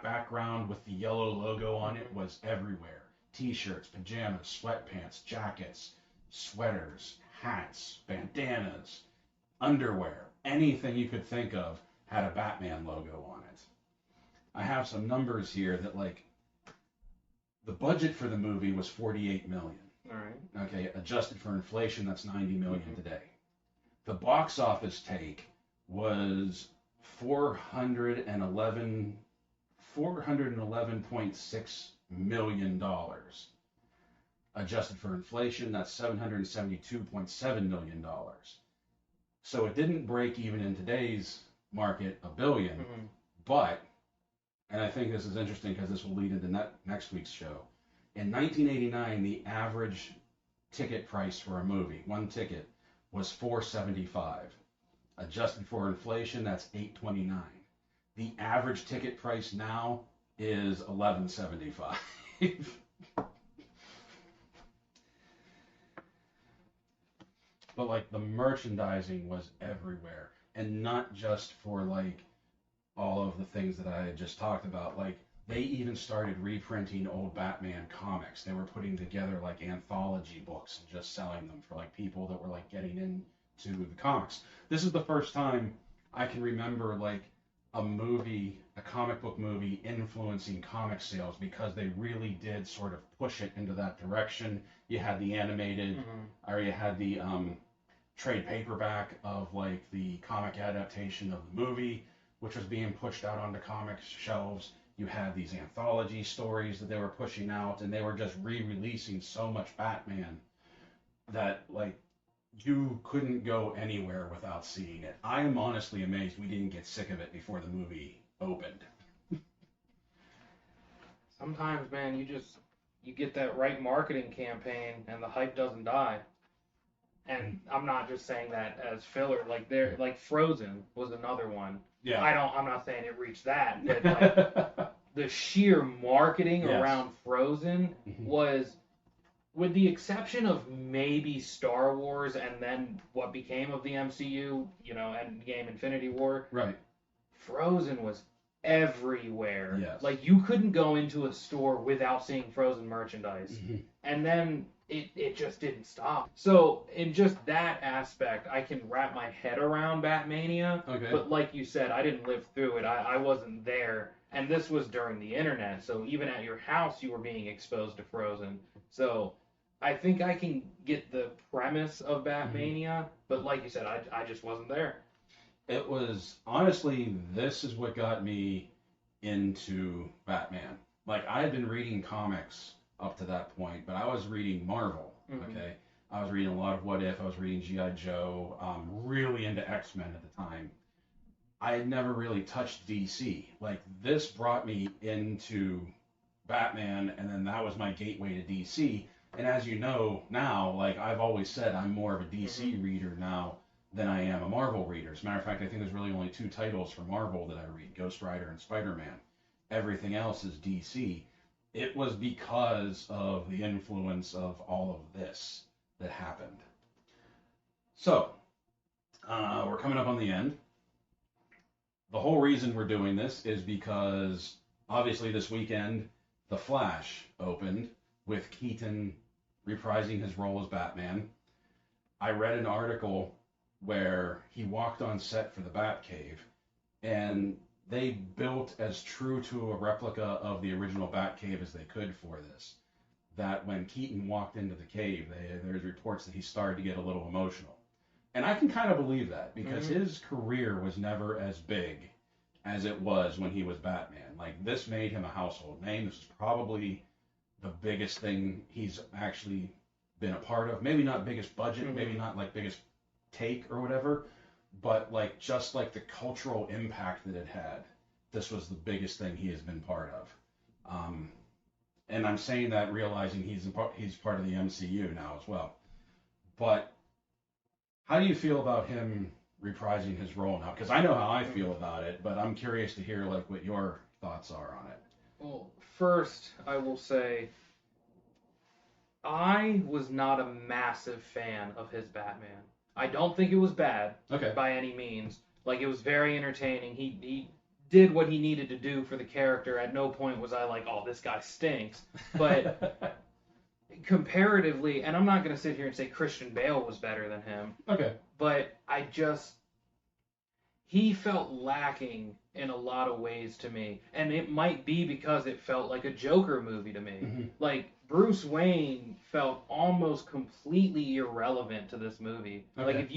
background with the yellow logo on it was everywhere. T-shirts, pajamas, sweatpants, jackets, sweaters, hats, bandanas, underwear, anything you could think of had a Batman logo on it. I have some numbers here that like the budget for the movie was $48 million. All right. Okay, adjusted for inflation, that's $90 million today. The box office take was $411.6 million. Adjusted for inflation, that's $772.7 million. So it didn't break even in today's market $1 billion, but, and I think this is interesting because this will lead into next week's show. In 1989, the average ticket price for a movie, one ticket, was $4.75. Adjusted for inflation, that's $8.29. The average ticket price now is $11.75. But like the merchandising was everywhere, and not just for like all of the things that I had just talked about. Like they even started reprinting old Batman comics. They were putting together like anthology books and just selling them for like people that were like getting into the comics. This is the first time I can remember like a movie, a comic book movie influencing comic sales because they really did sort of push it into that direction. You had the animated, or you had the trade paperback of like the comic adaptation of the movie, which was being pushed out onto comic shelves. You had these anthology stories that they were pushing out, and they were just re-releasing so much Batman that like you couldn't go anywhere without seeing it. I am honestly amazed we didn't get sick of it before the movie opened. Sometimes, man, you get that right marketing campaign and the hype doesn't die. And I'm not just saying that as filler. Like Frozen was another one. Yeah. I'm not saying it reached that, but like the sheer marketing Yes. around Frozen was, with the exception of maybe Star Wars and then what became of the MCU, Endgame, Infinity War. Right. Frozen was everywhere. Yes. Like you couldn't go into a store without seeing Frozen merchandise. And then it just didn't stop. So in just that aspect, I can wrap my head around Batmania. Okay. But like you said, I didn't live through it. I wasn't there. And this was during the internet. So even at your house, you were being exposed to Frozen. So I think I can get the premise of Batmania. But like you said, I just wasn't there. It was, honestly, this is what got me into Batman. Like, I had been reading comics up to that point, but I was reading Marvel, okay? I was reading a lot of What If, I was reading G.I. Joe, really into X-Men at the time. I had never really touched DC. Like, this brought me into Batman, and then that was my gateway to DC. And as you know now, like, I've always said, I'm more of a DC reader now than I am a Marvel reader. As a matter of fact, I think there's really only 2 titles for Marvel that I read, Ghost Rider and Spider-Man. Everything else is DC. It was because of the influence of all of this that happened. So, we're coming up on the end. The whole reason we're doing this is because, obviously, this weekend, The Flash opened with Keaton reprising his role as Batman. I read an article where he walked on set for the Batcave, and they built as true to a replica of the original Batcave as they could for this. That when Keaton walked into the cave, there's reports that he started to get a little emotional. And I can kind of believe that, because his career was never as big as it was when he was Batman. Like, this made him a household name. This is probably the biggest thing he's actually been a part of. Maybe not biggest budget, maybe not like biggest take or whatever, but like just like the cultural impact that it had, this was the biggest thing he has been part of. And I'm saying that realizing he's part of the MCU now as well. But how do you feel about him reprising his role now? Because I know how I feel about it, but I'm curious to hear like what your thoughts are on it. Well, first, I will say I was not a massive fan of his Batman. I don't think it was bad by any means. Like, it was very entertaining. He did what he needed to do for the character. At no point was I like, oh, this guy stinks. But comparatively, and I'm not going to sit here and say Christian Bale was better than him. But he felt lacking in a lot of ways to me. And it might be because it felt like a Joker movie to me. Like, Bruce Wayne felt almost completely irrelevant to this movie. Like,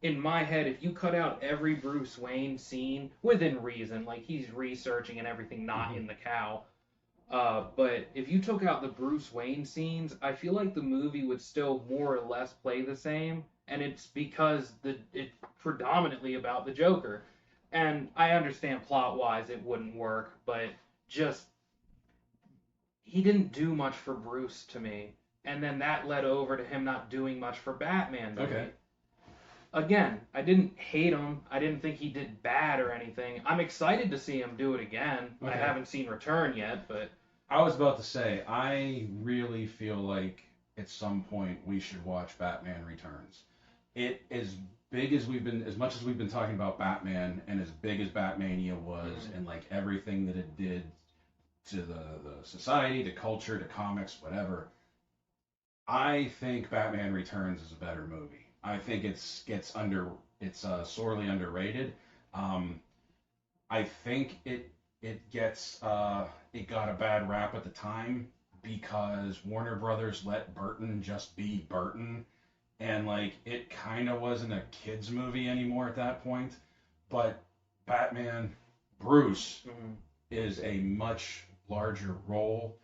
in my head, if you cut out every Bruce Wayne scene, within reason, like he's researching and everything, not in the cow, but if you took out the Bruce Wayne scenes, I feel like the movie would still more or less play the same, and it's because it's predominantly about the Joker. And I understand plot-wise it wouldn't work, but just he didn't do much for Bruce to me, and then that led over to him not doing much for Batman to me. again, I didn't hate him. I didn't think he did bad or anything. I'm excited to see him do it again. Okay. I haven't seen Return yet, but I was about to say, I really feel like at some point we should watch Batman Returns. It as big as much as we've been talking about Batman, and as big as Batmania was, and like everything that it did to the society, to culture, to comics, whatever. I think Batman Returns is a better movie. I think it's sorely underrated. Um, I think it got a bad rap at the time because Warner Brothers let Burton just be Burton, and like it kind of wasn't a kids movie anymore at that point. But Batman Bruce is a much larger role,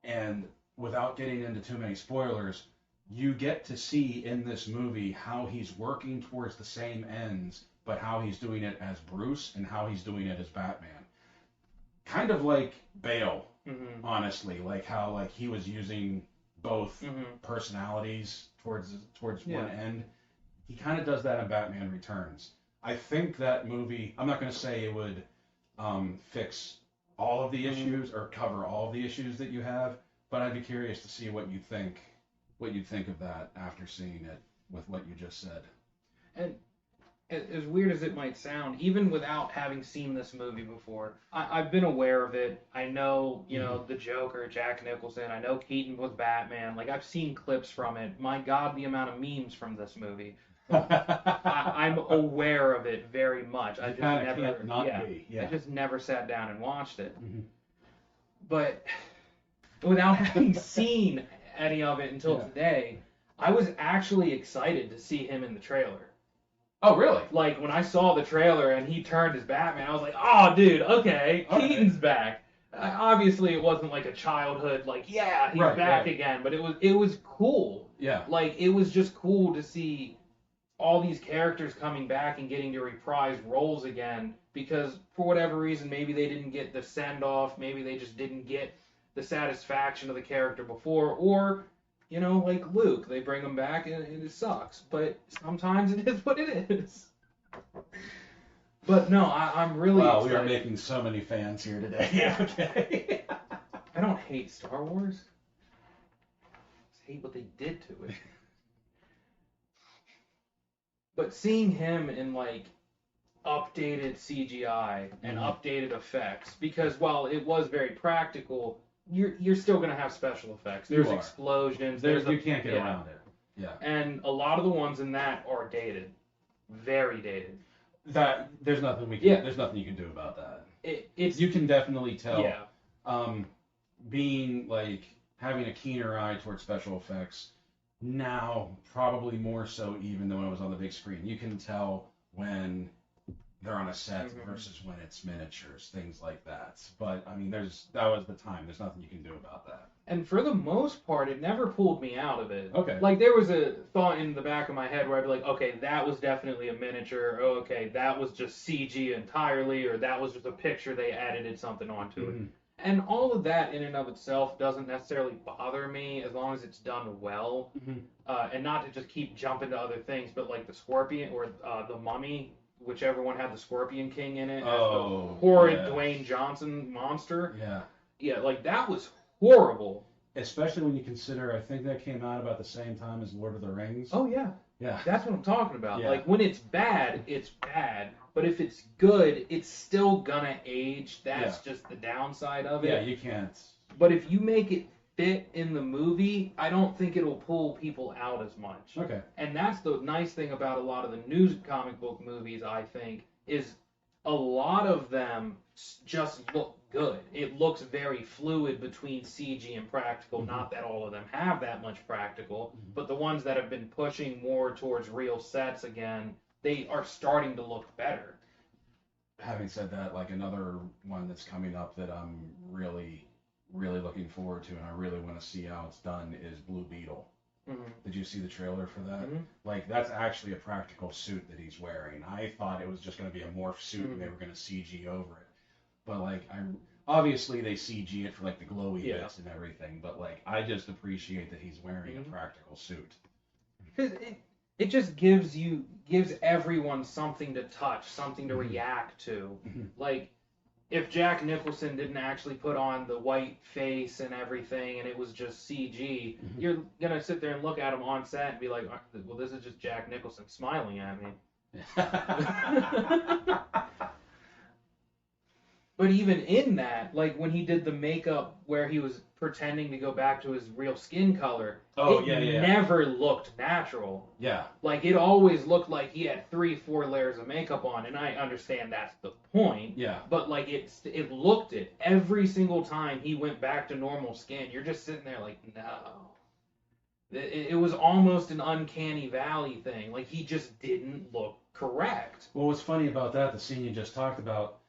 and without getting into too many spoilers, you get to see in this movie how he's working towards the same ends, but how he's doing it as Bruce and how he's doing it as Batman. Kind of like Bale, honestly, like how like he was using both personalities towards one end. He kind of does that in Batman Returns. I think that movie. I'm not going to say it would fix all of the issues or cover all of the issues that you have, but I'd be curious to see what you think. What you'd think of that after seeing it with what you just said. And as weird as it might sound, even without having seen this movie before, I've been aware of it. I know, you know, the Joker, Jack Nicholson. I know Keaton was Batman. Like, I've seen clips from it. My God, the amount of memes from this movie. I'm aware of it very much. I just never, I just never sat down and watched it. But without having seen any of it until today, I was actually excited to see him in the trailer. Oh, really? Like, when I saw the trailer and he turned as Batman, I was like, oh, dude, okay, Keaton's back. Obviously, it wasn't like a childhood, like, yeah, he's back again, but it was cool. Yeah. Like, it was just cool to see all these characters coming back and getting to reprise roles again, because for whatever reason, maybe they didn't get the send-off, maybe they just didn't get the satisfaction of the character before, or, you know, like Luke, they bring him back and it sucks, but sometimes it is what it is. But no, I'm really excited. We are making so many fans here today. Okay. I don't hate Star Wars. I just hate what they did to it. But seeing him in, like, updated CGI and updated effects, because while it was very practical, you're still going to have special effects. There's explosions. You can't get around it. Yeah. And a lot of the ones in that are dated. Very dated. There's nothing there's nothing you can do about that. You can definitely tell. Yeah. Being like having a keener eye towards special effects now, probably more so even than when it was on the big screen. You can tell when they're on a set versus when it's miniatures, things like that. But I mean, that was the time. There's nothing you can do about that. And for the most part, it never pulled me out of it. Okay. Like, there was a thought in the back of my head where I'd be like, okay, that was definitely a miniature. Oh, okay, that was just CG entirely, or that was just a picture they edited something onto it. And all of that in and of itself doesn't necessarily bother me as long as it's done well. And not to just keep jumping to other things, but like the Scorpion or the Mummy, whichever one had the Scorpion King in it, as the horrid Dwayne Johnson monster. Yeah. Yeah, like that was horrible. Especially when you consider, I think that came out about the same time as Lord of the Rings. Oh, yeah. Yeah. That's what I'm talking about. Yeah. Like, when it's bad, it's bad. But if it's good, it's still gonna age. That's just the downside of it. Yeah, you can't. But if you make it fit in the movie, I don't think it'll pull people out as much. Okay. And that's the nice thing about a lot of the new comic book movies, I think, is a lot of them just look good. It looks very fluid between CG and practical. Not that all of them have that much practical, but the ones that have been pushing more towards real sets again, they are starting to look better. Having said that, like another one that's coming up that I'm really looking forward to and I really want to see how it's done is Blue Beetle. Did you see the trailer for that? Like, that's actually a practical suit that he's wearing. I thought it was just going to be a morph suit and they were going to CG over it. But, like, obviously they CG it for, like, the glowy bits and everything. But, like, I just appreciate that he's wearing a practical suit. it just gives everyone something to touch, something to react to. Like, if Jack Nicholson didn't actually put on the white face and everything and it was just CG, you're gonna sit there and look at him on set and be like, well, this is just Jack Nicholson smiling at me. But even in that, like when he did the makeup where he was pretending to go back to his real skin color, it never looked natural. Yeah. Like it always looked like he had 3-4 layers of makeup on, and I understand that's the point. Yeah. But like it looked it every single time he went back to normal skin. You're just sitting there like, no. It was almost an uncanny valley thing. Like he just didn't look correct. Well, what's funny about that, the scene you just talked about,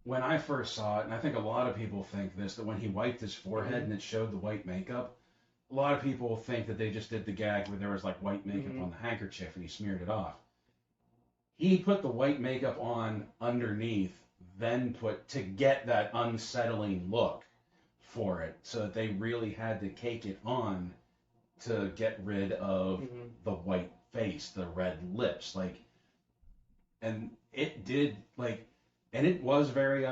when I first saw it, and I think a lot of people think this, that when he wiped his forehead and it showed the white makeup, a lot of people think that they just did the gag where there was like white makeup on the handkerchief and he smeared it off. He put the white makeup on underneath, then to get that unsettling look for it, so that they really had to cake it on to get rid of the white face, the red lips, and it did, and it was very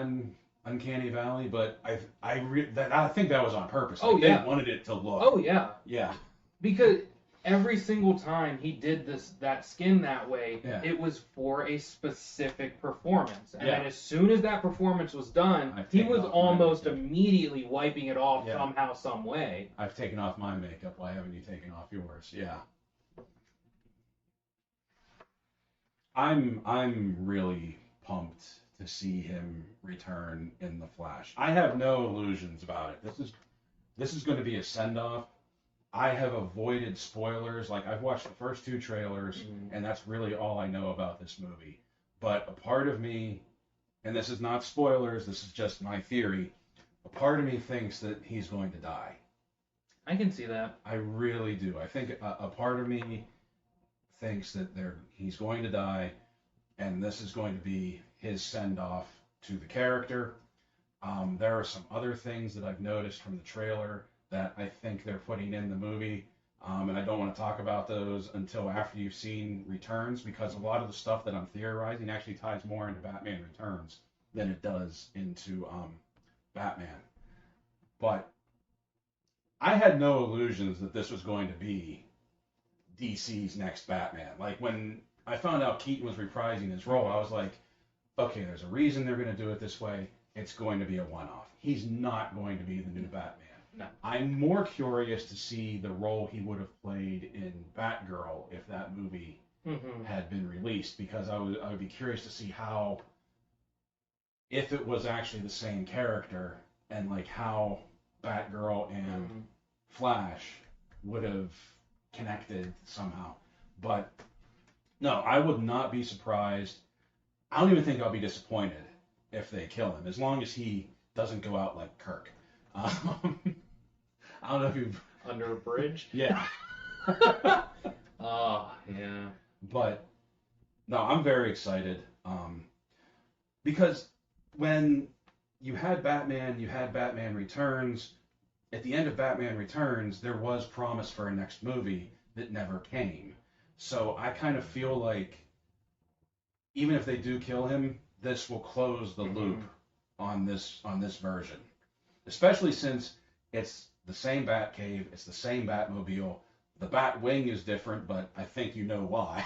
uncanny valley, but I think that was on purpose. They wanted it to look. Oh yeah. Yeah. Because every single time he did that skin that way, it was for a specific performance. And then as soon as that performance was done, he was almost immediately wiping it off somehow, some way. I've taken off my makeup. Why haven't you taken off yours? Yeah. I'm really pumped to see him return in The Flash. I have no illusions about it. This is going to be a send-off. I have avoided spoilers. Like, I've watched the first 2 trailers, and that's really all I know about this movie. But a part of me, and this is not spoilers, this is just my theory, a part of me thinks that he's going to die. I can see that. I really do. I think a part of me thinks that he's going to die, and this is going to be his send-off to the character. There are some other things that I've noticed from the trailer that I think they're putting in the movie, and I don't want to talk about those until after you've seen Returns, because a lot of the stuff that I'm theorizing actually ties more into Batman Returns than it does into Batman. But I had no illusions that this was going to be DC's next Batman. Like, when I found out Keaton was reprising his role, I was like, okay, there's a reason they're going to do it this way. It's going to be a one-off. He's not going to be the new Batman. No. I'm more curious to see the role he would have played in Batgirl if that movie had been released, because I would be curious to see how, if it was actually the same character, and like how Batgirl and Flash would have connected somehow. But no, I would not be surprised. I don't even think I'll be disappointed if they kill him, as long as he doesn't go out like Kirk. I don't know if you've... Under a bridge? Yeah. Oh, yeah. But, no, I'm very excited. Because when you had Batman Returns, at the end of Batman Returns, there was promise for a next movie that never came. So I kind of feel like, even if they do kill him, this will close the loop on this version. Especially since it's the same Batcave, it's the same Batmobile. The Batwing is different, but I think you know why.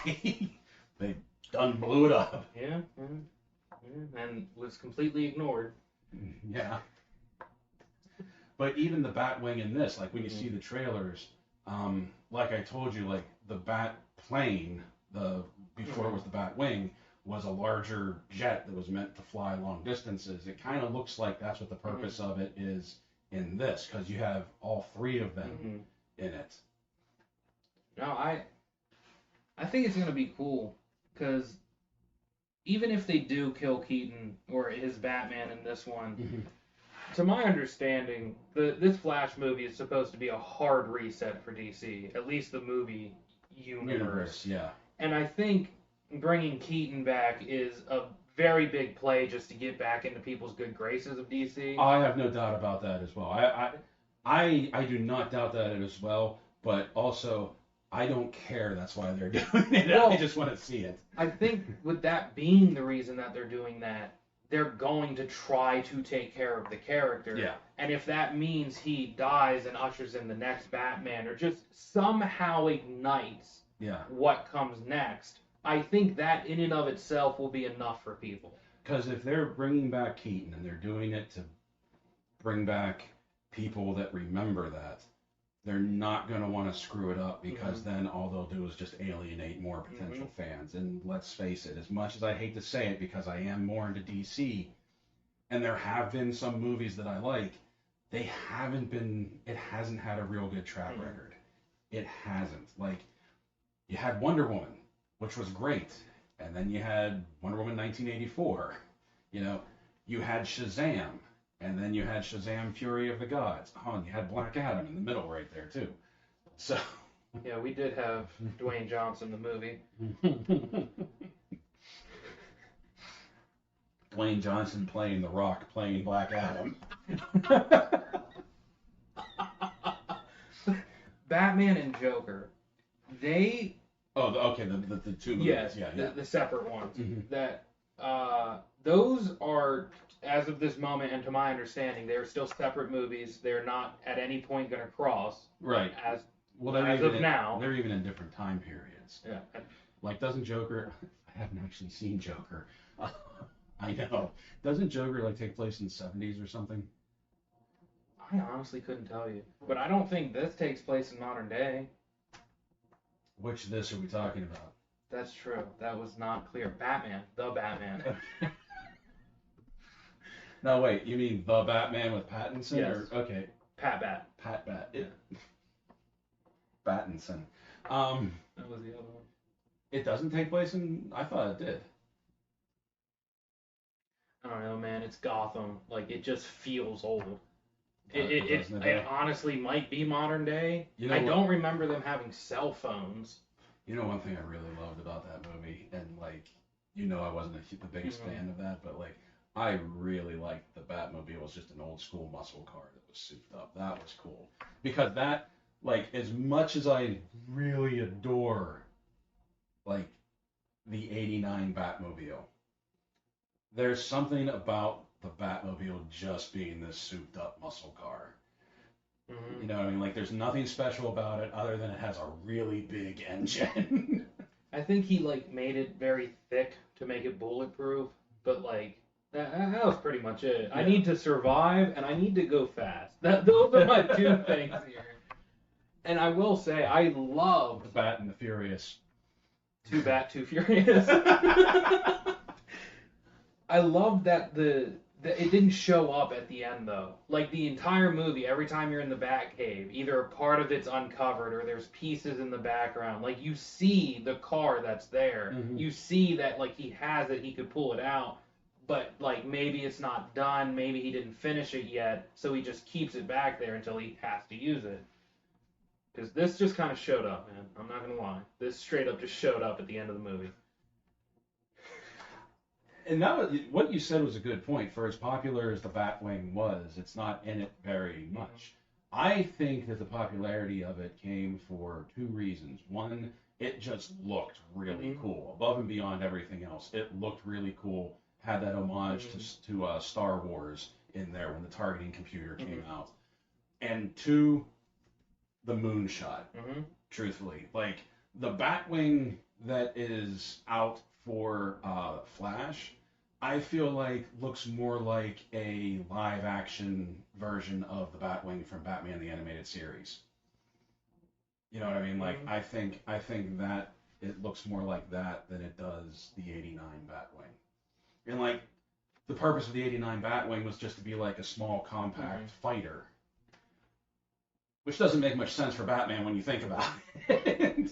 They done blew it up. Yeah, and was completely ignored. Yeah. But even the Batwing in this, like when you see the trailers, like I told you, like the Bat plane, before it was the Batwing, was a larger jet that was meant to fly long distances. It kind of looks like that's what the purpose of it is in this, because you have all 3 of them in it. No, I think it's going to be cool, because even if they do kill Keaton or his Batman in this one, to my understanding, this Flash movie is supposed to be a hard reset for DC, at least the movie universe. Yeah. And I think bringing Keaton back is a very big play just to get back into people's good graces of DC. I have no doubt about that as well. I do not doubt that as well, but also I don't care. That's why they're doing it. Well, I just want to see it. I think with that being the reason that they're doing that, they're going to try to take care of the character. Yeah. And if that means he dies and ushers in the next Batman, or just somehow ignites what comes next, I think that in and of itself will be enough for people. Because if they're bringing back Keaton and they're doing it to bring back people that remember that, they're not going to want to screw it up, because then all they'll do is just alienate more potential fans. And let's face it, as much as I hate to say it, because I am more into DC, and there have been some movies that I like, it hasn't had a real good track record. It hasn't. Like, you had Wonder Woman, which was great, and then you had Wonder Woman 1984. You know, you had Shazam, and then you had Shazam Fury of the Gods. Oh, and you had Black Adam in the middle right there, too. So. Yeah, we did have Dwayne Johnson, the movie. Dwayne Johnson playing The Rock, playing Black Adam. Batman and Joker, they... Oh, okay, the two movies. Yes, yeah. The separate ones. That those are, as of this moment, and to my understanding, they're still separate movies. They're not at any point going to cross. Right. As of now. They're even in different time periods. Yeah. Like, doesn't Joker... I haven't actually seen Joker. I know. Doesn't Joker, like, take place in the 70s or something? I honestly couldn't tell you. But I don't think this takes place in modern day. Which this are we talking about? That's true. That was not clear. Batman. The Batman. No, wait. You mean The Batman with Pattinson? Yes. Or, okay. Pat Bat. Yeah. Pattinson. That was the other one. It doesn't take place in... I thought it did. I don't know, man. It's Gotham. Like, it just feels old. It honestly might be modern day. I don't remember them having cell phones. You know, one thing I really loved about that movie, and like, I wasn't the biggest fan of that, but like, I really liked the Batmobile was just an old school muscle car that was souped up. That was cool. Because that, like, as much as I really adore, like, the 89 Batmobile, there's something about the Batmobile just being this souped up muscle car. You know what I mean? Like, there's nothing special about it other than it has a really big engine. I think he, like, made it very thick to make it bulletproof, but, like, that was pretty much it. Yeah. I need to survive, and I need to go fast. Those are my two things here. And I will say, I love... The Bat and the Furious. Too Bat, Too Furious. I love that it didn't show up at the end, though. Like, the entire movie, every time you're in the Batcave, either a part of it's uncovered or there's pieces in the background. Like, you see the car that's there. You see that, like, he has it, he could pull it out. But, like, maybe it's not done, maybe he didn't finish it yet, so he just keeps it back there until he has to use it. Because this just kind of showed up, man. I'm not going to lie. This straight up just showed up at the end of the movie. And what you said was a good point. For as popular as the Batwing was, it's not in it very much. I think that the popularity of it came for two reasons. One, it just looked really cool. Above and beyond everything else, it looked really cool. Had that homage to Star Wars in there when the targeting computer came out. And two, the moonshot. Truthfully. Like, the Batwing that is out for Flash, I feel like looks more like a live action version of the Batwing from Batman the Animated Series. You know what I mean? Like, I think that it looks more like that than it does the 89 Batwing. And like, the purpose of the 89 Batwing was just to be like a small compact fighter. Which doesn't make much sense for Batman when you think about it.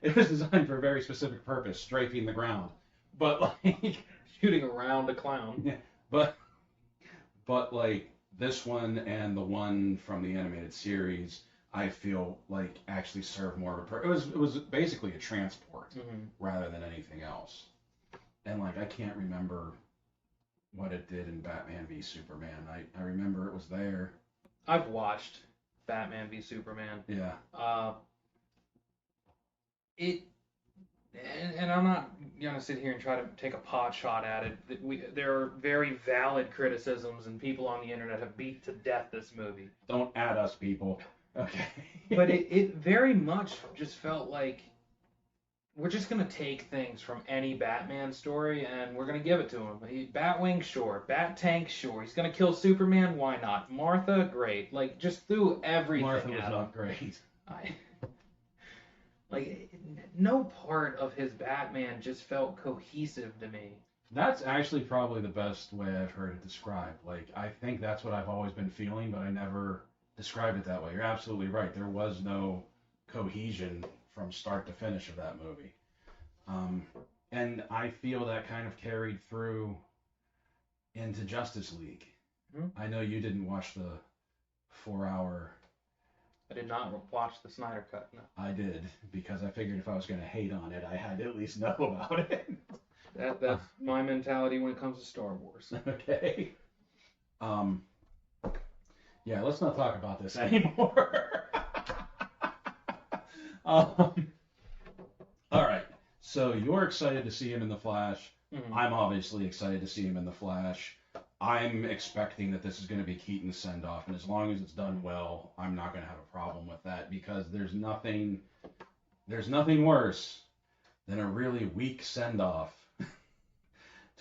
It was designed for a very specific purpose, strafing the ground. But like shooting around a clown. Yeah. But like this one and the one from the animated series, I feel like actually served more of a purpose. It was basically a transport rather than anything else. And like I can't remember what it did in Batman v Superman. I remember it was there. I've watched Batman v Superman. Yeah. it, and I'm not gonna sit here and try to take a pot shot at it. There are very valid criticisms, and people on the internet have beat to death this movie. Don't add us, people. Okay. But it very much just felt like we're just gonna take things from any Batman story and we're gonna give it to him. Batwing, sure. Bat Tank, sure. He's gonna kill Superman, why not? Martha, great. Like, just threw everything Martha was at him. not great. No part of his Batman just felt cohesive to me. That's actually probably the best way I've heard it described. Like, I think that's what I've always been feeling, but I never described it that way. You're absolutely right. There was no cohesion from start to finish of that movie. And I feel that kind of carried through into Justice League. Mm-hmm. I know you didn't watch the 4-hour. I did not watch the Snyder Cut, no. I did, because I figured if I was going to hate on it, I had to at least know about it. That's my mentality when it comes to Star Wars. Okay. Yeah, let's not talk about this anymore. All right. So you're excited to see him in The Flash. Mm-hmm. I'm obviously excited to see him in The Flash. I'm expecting that this is going to be Keaton's send-off, and as long as it's done well, I'm not going to have a problem with that, because there's nothing worse than a really weak send-off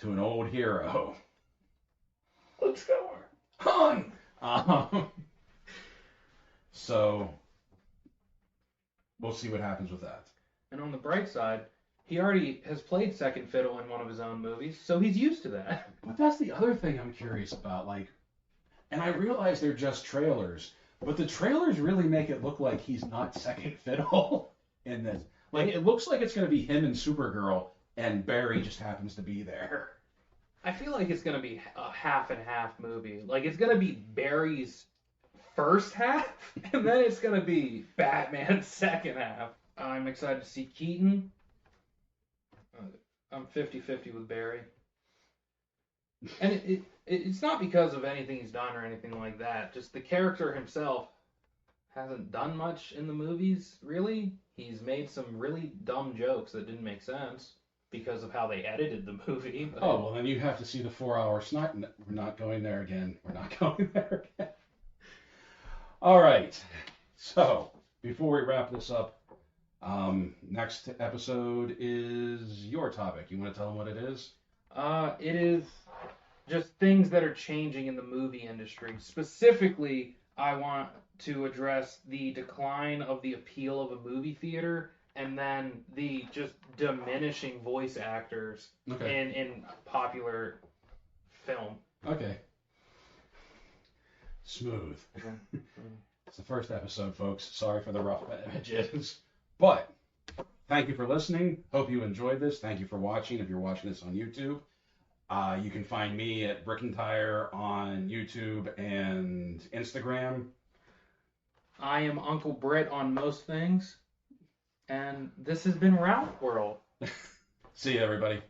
to an old hero. Let's go. On. So we'll see what happens with that. And on the bright side, he already has played second fiddle in one of his own movies, so he's used to that. But that's the other thing I'm curious about. Like, and I realize they're just trailers, but the trailers really make it look like he's not second fiddle in this. Like, it looks like it's going to be him and Supergirl, and Barry just happens to be there. I feel like it's going to be a half and half movie. Like, it's going to be Barry's first half, and then it's going to be Batman's second half. I'm excited to see Keaton. I'm 50-50 with Barry. And it's not because of anything he's done or anything like that. Just the character himself hasn't done much in the movies, really. He's made some really dumb jokes that didn't make sense because of how they edited the movie. But... Oh, well, then you have to see the 4-hour snot. We're not going there again. We're not going there again. All right. So, before we wrap this up, next episode is your topic. You want to tell them what it is? It is just things that are changing in the movie industry. Specifically, I want to address the decline of the appeal of a movie theater, and then the just diminishing voice actors in popular film. Okay. Smooth. It's the first episode, folks. Sorry for the rough images. But thank you for listening. Hope you enjoyed this. Thank you for watching. If you're watching this on YouTube, you can find me at Brickentire on YouTube and Instagram. I am Uncle Britt on most things. And this has been Ralph World. See you, everybody.